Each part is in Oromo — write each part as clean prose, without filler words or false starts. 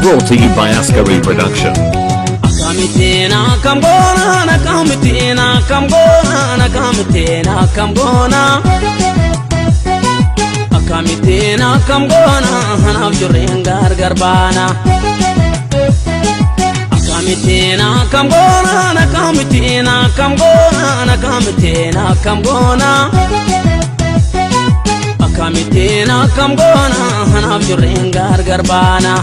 Brought to you by Askari Production. Akamitina kambona, nakamitina kambona, nakamitina kambona. Akamitina kambona, hanabjuringar garbana. Akamitina kambona, nakamitina kambona, nakamitina kambona. Akamitina kambona, hanabjuringar garbana.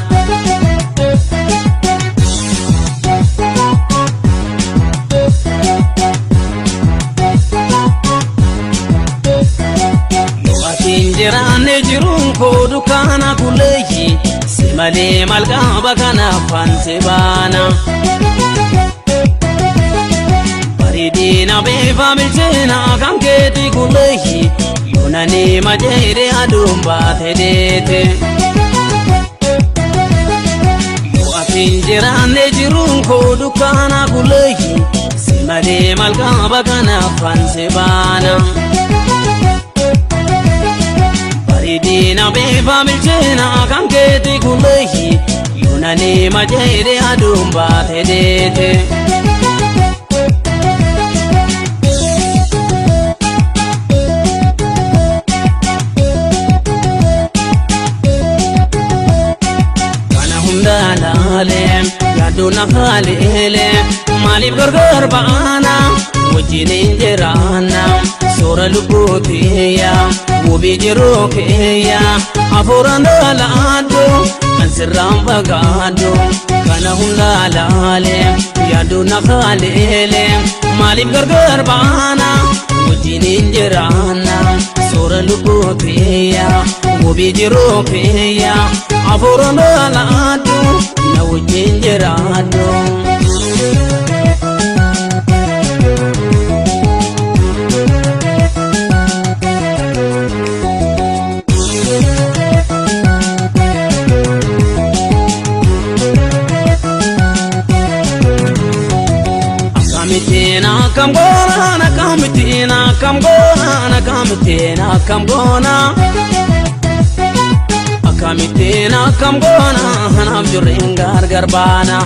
Injirane jirun ko dukana kuleyi simale malga bakana fanse bana Baridina beva milchena kanketi kuleyi yonani majere adumba tedete Injirane jirun ko dukana kuleyi simale malga bakana fanse bana Baridina beva milchena kanketi kuleyi yonani majere adumba tedete Kana hundalale yaduna halele malib gargar baana wajine injerana sora lugotiya Wobijirokeya afuranda laado ansiram bagado kana hundalale yaduna khalele malib gargar baana wajinirana sura lugotiya wobijirokeya afuranda laado na wajinirado Akamitina kambona, nakamitina kambona, nakamitina kambona. Akamitina kambona, hanabjuringar garbana.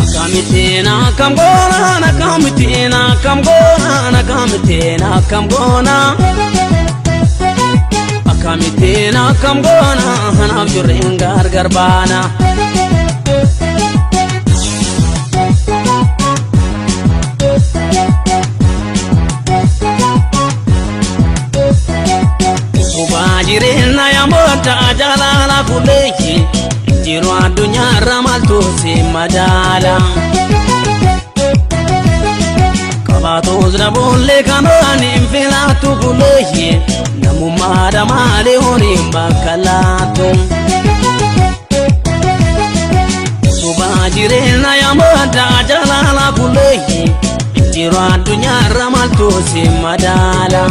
Akamitina kambona, nakamitina kambona, nakamitina kambona. Akamitina kambona, hanabjuringar garbana. Jirena ya mota jalala kuleyi jiru adunya ramaltu si madala Kabato zrabulle kanani infilatu kuleyi namu madamale horimba kalatu Suba jirena ya mota jalala kuleyi jiru adunya ramaltu si madala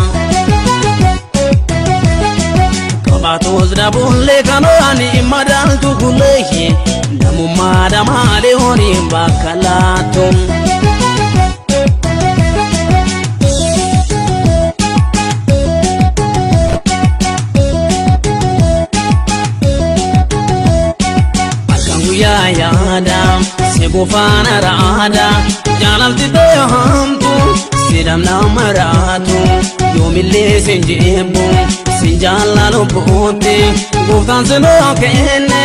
Kabatos da bulle kanani madal tu kuleyi namu madamale horimba kalatu Akanguya yada segufana rada jalalti hamtu sidam namaratu yomille senjebu Sinjalalo bote Guftan seno kene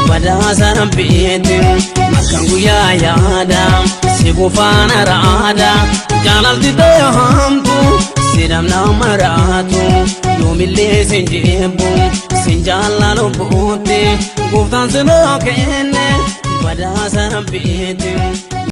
Badasa nampete Makangu ya yada Sigufana rada Jalal tito ya hamtu Sidam na maratu Yomile senjebu Sinjalalo bote Guftan seno kene Badasa nampete